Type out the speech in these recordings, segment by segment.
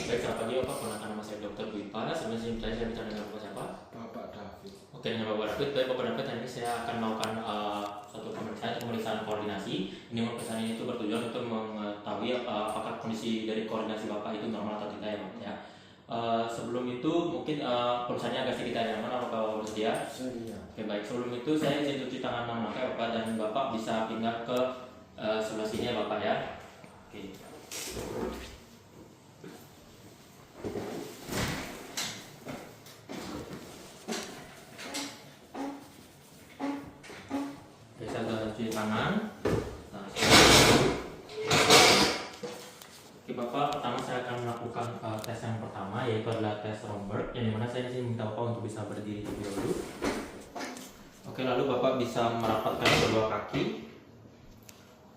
Baik, selamat pagi Bapak. Perkenalkan nama saya Dr. Dwipa. Sebelum saya bicara dengan Bapak siapa? Bapak David. Oke, dengan Bapak David. Baik, Bapak David, hari ini saya akan melakukan suatu pemeriksaan koordinasi. Ini pemeriksaan ini itu bertujuan untuk mengetahui apakah kondisi dari koordinasi Bapak itu normal atau tidak ya Bapak ya. Sebelum itu mungkin perusahaannya agak sedikit tanya, mana Bapak bersedia? Saya. Oke, baik. Sebelum itu saya izin cuci tangan 6 langkah Bapak, dan Bapak bisa pindah ke sebelah sini ya Bapak ya. Oke. Oke, saya sudah cuci tangan. Nah, oke Bapak, pertama saya akan melakukan tes yang pertama, yaitu adalah tes Romberg, yang dimana saya sih minta Bapak untuk bisa berdiri terlebih dahulu. Oke, lalu Bapak bisa merapatkan kedua kaki.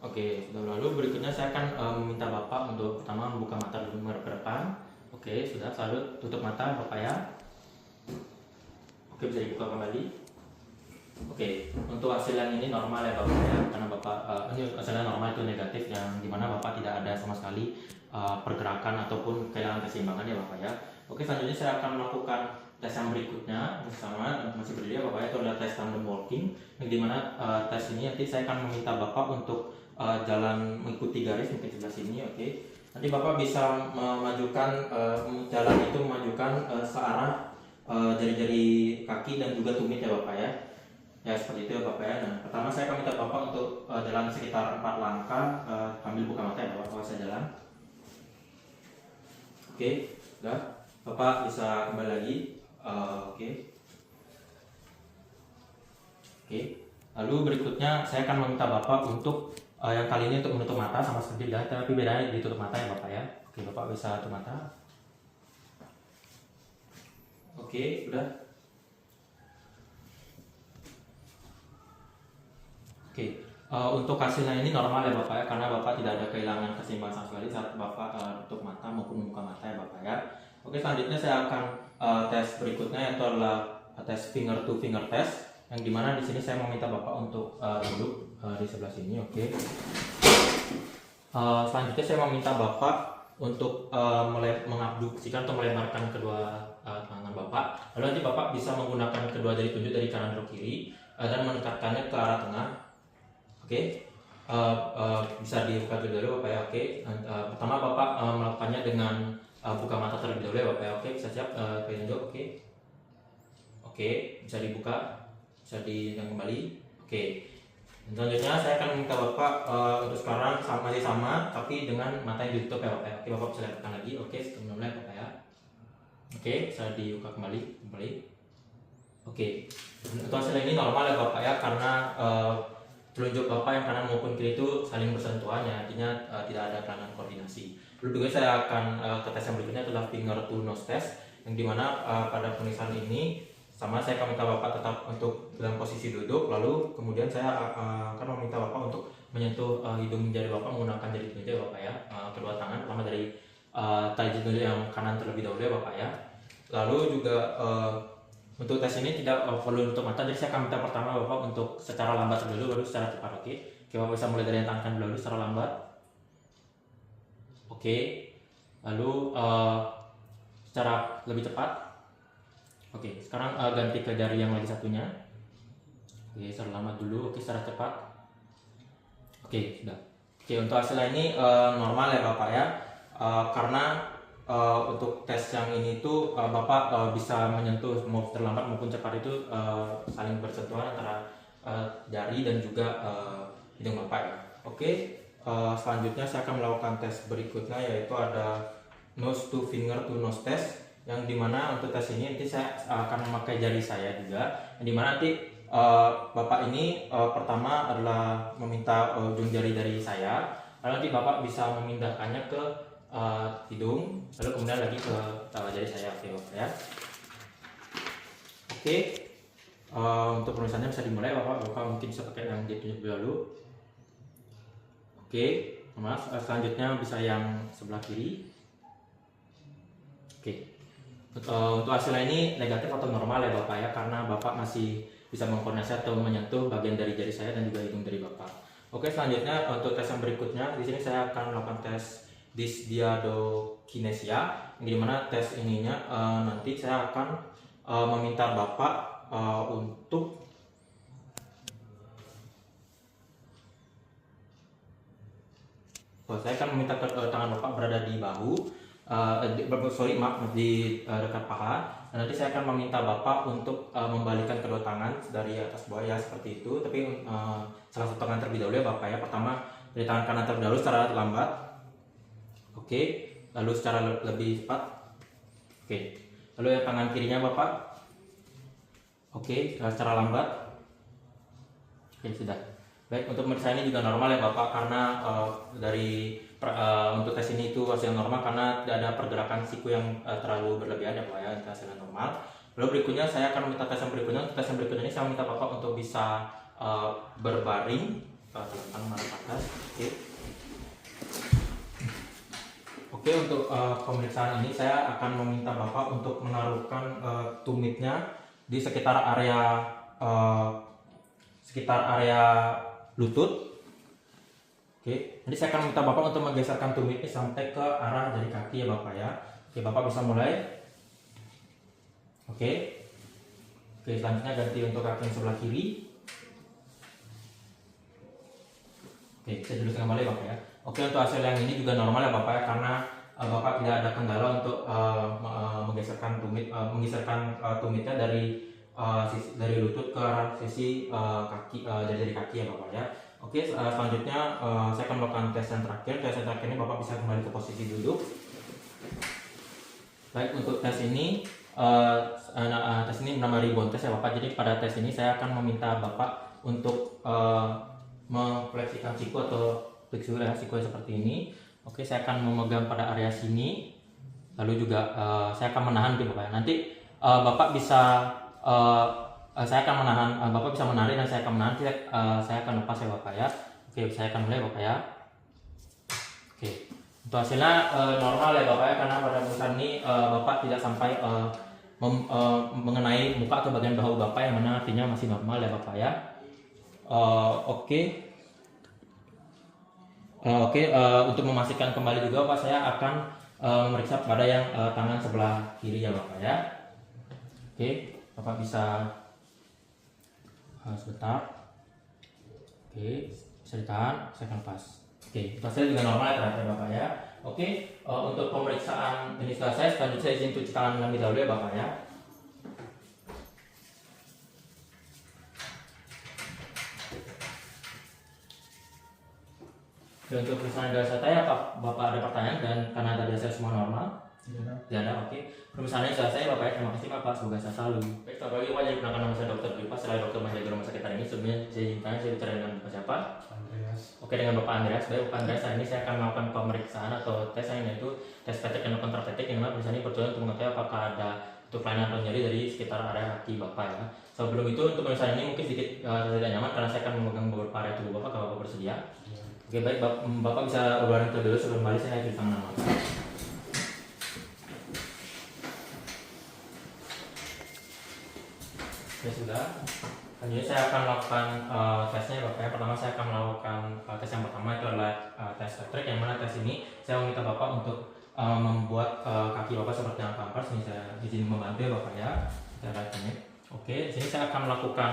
Oke, lalu berikutnya saya akan meminta Bapak untuk pertama membuka mata dulu menghadap ke depan. Oke, sudah. Lalu tutup mata Bapak ya. Oke, bisa dibuka kembali. Oke, untuk hasil yang ini normal ya Bapak ya, karena Bapak ini hasilnya normal, itu negatif, yang dimana Bapak tidak ada sama sekali pergerakan ataupun kehilangan keseimbangan ya Bapak ya. Oke, selanjutnya saya akan melakukan tes yang berikutnya bersama masih berdiri ya Bapak ya, itu adalah tes tandem walking, yang dimana tes ini nanti saya akan meminta Bapak untuk jalan mengikuti garis mungkin sebelah sini. Oke, nanti Bapak bisa memajukan jalan itu memajukan searah jari-jari kaki dan juga tumit ya Bapak ya. Ya seperti itu ya Bapak ya. Nah, pertama saya akan minta Bapak untuk jalan sekitar 4 langkah sambil buka mata ya Bapak kalau saya jalan. Oke, sudah. Bapak bisa kembali lagi. Oke. Oke. Lalu berikutnya saya akan meminta Bapak untuk yang kali ini untuk menutup mata sama seperti biasa, tapi bedanya ditutup mata ya Bapak ya. Oke, Bapak bisa tutup mata. Oke, sudah. Oke, untuk hasilnya ini normal ya Bapak ya, karena Bapak tidak ada kehilangan keseimbangan sama sekali saat Bapak tutup mata maupun membuka mata ya Bapak ya. Oke, selanjutnya saya akan tes berikutnya, yaitu adalah tes finger to finger test, yang dimana di sini saya meminta Bapak untuk duduk di sebelah sini. Oke. Selanjutnya saya meminta Bapak untuk mengabduksikan atau melebarkan kedua tangan Bapak. Lalu nanti Bapak bisa menggunakan kedua jari tunjuk dari kanan ke kiri dan mendekatkannya ke arah tengah. Oke, bisa dibuka terlebih dahulu Bapak ya. Oke, pertama Bapak melakukannya dengan buka mata terlebih dahulu ya Bapak ya. Oke, bisa siap, tunjuk. Oke, oke, bisa dibuka, bisa diinjak kembali. Oke, dan selanjutnya saya akan minta Bapak untuk sekarang masih sama, tapi dengan mata yang ditutup ya Bapak ya. Oke, Bapak bisa lihatkan lagi. Oke, sebelum mulai Bapak ya. Oke, bisa dibuka kembali. Oke, untuk hasil ini normal ya Bapak ya, karena telunjuk Bapak yang kanan maupun kiri itu saling bersentuhan ya, artinya tidak ada kelainan koordinasi. Lalu juga saya akan ke tes yang berikutnya adalah finger to nose test, yang dimana pada pemeriksaan ini sama saya akan minta Bapak tetap untuk dalam posisi duduk, lalu kemudian saya akan meminta Bapak untuk menyentuh hidung jari Bapak menggunakan jari telunjuk Bapak ya, kedua tangan, pertama dari tali telunjuk yang kanan terlebih dahulu ya Bapak ya. Lalu juga untuk tes ini tidak perlu tutup mata, jadi saya akan minta pertama Bapak untuk secara lambat dulu, baru secara cepat. Oke, Bapak bisa mulai dari yang tangan dulu secara lambat. Oke, lalu secara lebih cepat. Oke, sekarang ganti ke jari yang lagi satunya. Oke, secara lambat dulu. Oke, secara cepat. Oke, sudah. Oke, untuk hasilnya ini normal ya Bapak ya, karena untuk tes yang ini tuh Bapak bisa menyentuh mau terlambat maupun cepat itu saling bersentuhan antara jari dan juga hidung Bapak ya. Oke, selanjutnya saya akan melakukan tes berikutnya, yaitu ada nose to finger to nose test, yang dimana untuk tes ini nanti saya akan memakai jari saya juga, yang dimana nanti Bapak ini pertama adalah meminta ujung jari dari saya, lalu nanti Bapak bisa memindahkannya ke hidung, lalu kemudian lagi ke jari saya. Oke Bapak ya. Oke, untuk penulisannya bisa dimulai Bapak mungkin bisa pakai yang ditunjuk dulu. Oke, Mas, selanjutnya bisa yang sebelah kiri. Oke, untuk hasilnya ini negatif atau normal ya Bapak ya, karena Bapak masih bisa mengkoordinasi atau menyentuh bagian dari jari saya dan juga hidung dari Bapak. Oke, selanjutnya untuk tes yang berikutnya, di sini saya akan melakukan tes dysdiadokinesia, yang dimana tes ininya nanti saya akan meminta Bapak untuk saya akan meminta tangan Bapak berada di bahu, di dekat paha. Dan nanti saya akan meminta Bapak untuk membalikan kedua tangan dari atas bawah ya seperti itu. Tapi salah satu tangan terlebih dahulu ya Bapak ya. Pertama dari tangan kanan terlebih dahulu secara lambat. Oke, lalu secara lebih cepat. Oke, lalu ya tangan kirinya Bapak. Oke, secara lambat. Oke, sudah. Baik, untuk pemeriksaan ini juga normal ya Bapak, karena untuk tes ini itu hasil normal karena tidak ada pergerakan siku yang terlalu berlebihan ya Pak ya, itu hasilnya normal. Lalu berikutnya saya akan meminta tes yang berikutnya. Untuk tes yang berikutnya ini saya minta Bapak untuk bisa berbaring, tangan ke atas. Oke, untuk pemeriksaan ini saya akan meminta Bapak untuk menaruhkan tumitnya di sekitar area lutut. Oke, jadi saya akan minta Bapak untuk menggeserkan tumit ini sampai ke arah dari kaki ya Bapak ya. Oke, Bapak bisa mulai. Oke, selanjutnya ganti untuk kaki yang sebelah kiri. Oke, saya duduk kembali Bapak ya. Oke, untuk hasil yang ini juga normal ya Bapak ya, karena Bapak tidak ada kendala untuk menggeserkan tumitnya dari lutut ke arah sisi kaki, dari kaki ya Bapak ya. Oke, selanjutnya saya akan melakukan tes yang terakhir. Tes yang terakhir ini Bapak bisa kembali ke posisi duduk. Baik, untuk tes ini bernama ribbon test ya Bapak. Jadi pada tes ini saya akan meminta Bapak untuk mengfleksikan siku atau fleksibel ya, siku seperti ini. Oke, saya akan memegang pada area sini. Lalu juga saya akan menahan gitu Bapak. Nanti Bapak bisa saya akan menahan, Bapak bisa menarik dan saya akan menahan, saya akan lepas ya Bapak ya. Oke, saya akan mulai Bapak ya. Oke, untuk hasilnya normal ya Bapak ya, karena pada pemeriksaan ini Bapak tidak sampai mengenai muka atau bagian bahu Bapak, yang mana artinya masih normal ya Bapak ya. Oke, untuk memastikan kembali juga Bapak, saya akan memeriksa pada yang tangan sebelah kiri ya Bapak ya. Oke, Bapak bisa sebentar. Oke, bisa ditahan, saya akan lepas. Oke, hasilnya juga normal ya ternyata Bapak ya. Oke, untuk pemeriksaan ini selesai. Selanjutnya saya izin cuci tangan terlebih dahulu ya Bapak ya. Oke, untuk pemeriksaan data saya, Bapak ada pertanyaan, dan karena tadi hasil semua normal? Tidak ada, oke. Pemeriksaannya selesai Bapak ya, terima kasih Bapak, semoga saya selalu. Baik, selamat pagi Pak, jadi perkenalkan nama saya Dr. Dipa, selain dokter menjaga rumah sakit hari ini. Sebelumnya saya izin tanya, saya bicara dengan Bapak siapa? Andreas. Oke, dengan Bapak Andreas. Baik Bapak Andreas, hari ini saya akan melakukan pemeriksaan atau tes yang yaitu tes petek dan kontrapetek, yang mana pemeriksaan ini bertujuan untuk mengetahui apakah ada kelainan atau nyeri dari sekitar area kaki Bapak ya. Sebelum itu, untuk pemeriksaan ini mungkin sedikit tidak nyaman karena saya akan memegang beberapa area tubuh Bapak, kalau Bapak bersedia. Oke, baik Bapak bisa berbaring terlebih dahulu, sebelum kembali saya cuci tangan Bapak. Ya sudah. Selanjutnya saya akan melakukan tesnya Bapak ya. Pertama saya akan melakukan tes yang pertama, itu adalah tes trik, yang mana tes ini saya meminta Bapak untuk membuat kaki Bapak seperti yang pampers. Ini saya izin membantu ya Bapak ya. Oke, di sini saya akan melakukan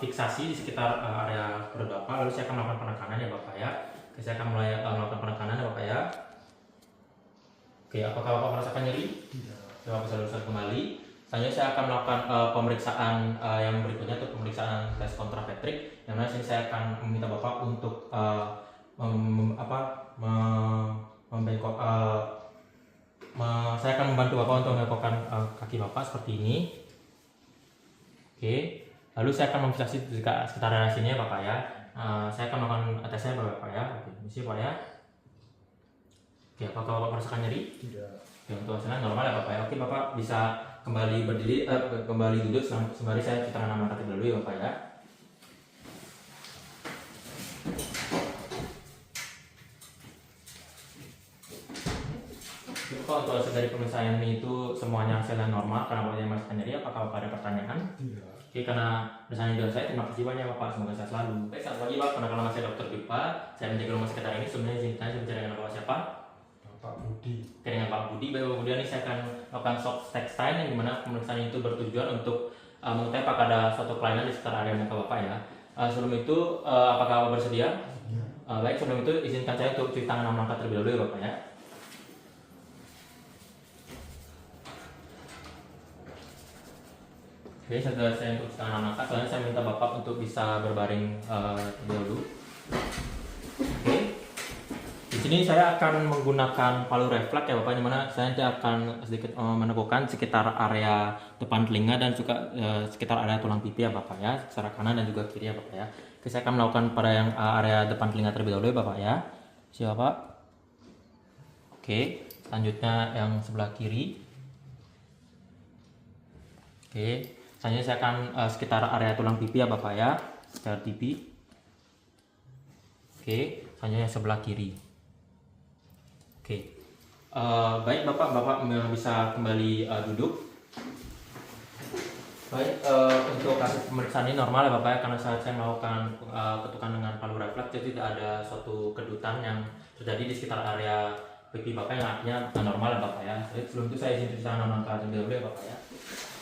fiksasi di sekitar area perut Bapak, lalu saya akan melakukan penekanan ya Bapak ya. Oke, saya akan mulai melakukan penekanan ya Bapak ya. Oke, apakah Bapak merasakan nyeri? Tidak. Bapak bisa luruskan kembali. Selanjutnya saya akan melakukan pemeriksaan yang berikutnya, untuk pemeriksaan tes kontrapetrik, yang mana sini saya akan meminta Bapak untuk saya akan membantu Bapak untuk membengkokkan kaki Bapak seperti ini. Oke, lalu saya akan memfiksasi di sekitar area sini ya Bapak ya. Saya akan melakukan tesnya Bapak ya. Oke, misi Pak ya. Oke, apakah Bapak merasakan nyeri? Tidak. Oke, untuk hasilnya normal ya Bapak ya. Oke, Bapak bisa kembali berdiri, kembali duduk sembari saya cuci tangan sama kaki dulu ya Bapak ya. Bapak, untuk hasil dari pemeriksaan ini itu semuanya hasilnya normal karena Bapak yang merasakan nyeri. Apakah Bapak ada pertanyaan? Tidak. Oke, karena pemeriksaan dari saya, terima kasih banyak Bapak, semoga saya selalu. Baik, selamat pagi Pak, perkenalkan nama saya Dr. Dipa, saya menjaga rumah sakit hari ini. Sebelumnya izin tanya, saya bicara dengan Bapak siapa? Budi. Oke, dengan Pak Budi. Baik Pak Budi, ini saya akan melakukan swab text-time yang dimana pemeriksaan itu bertujuan untuk mengetahui apakah ada suatu kelainan di sekitar area muka Bapak ya. Sebelum itu, apakah Bapak bersedia? Ya. Baik, sebelum itu izinkan saya untuk cuci tangan 6 langkah terlebih dahulu ya Bapak ya. Oke, setelah saya untuk cuci tangan 6 langkah, soalnya saya minta Bapak untuk bisa berbaring terlebih dahulu. Oke. Di sini saya akan menggunakan palu refleks ya Bapak, dimana saya nanti akan sedikit menekukan sekitar area depan telinga dan juga sekitar area tulang pipi ya Bapak ya, secara kanan dan juga kiri ya Bapak ya. Oke, saya akan melakukan pada yang area depan telinga terlebih dahulu ya Bapak ya. Siap Pak? Oke, selanjutnya yang sebelah kiri. Oke, selanjutnya saya akan sekitar area tulang pipi ya Bapak ya, sekitar pipi. Oke, selanjutnya yang sebelah kiri. Oke, baik Bapak bisa kembali duduk. Baik, untuk kasus pemeriksaan ini normal ya Bapak ya, karena saat saya melakukan ketukan dengan palu refleks, jadi tidak ada suatu kedutan yang terjadi di sekitar area pipi Bapak yang artinya normal ya Bapak ya. Jadi sebelum itu saya izin cuci tangan 6 langkah terlebih dahulu ya Bapak ya.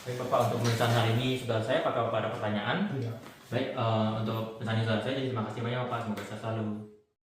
Baik Bapak, untuk pemeriksaan hari ini sudah saya, apakah Bapak ada pertanyaan? Iya. Baik, untuk pemeriksaan ini sudah saya, jadi terima kasih banyak Bapak, semoga sehat selalu.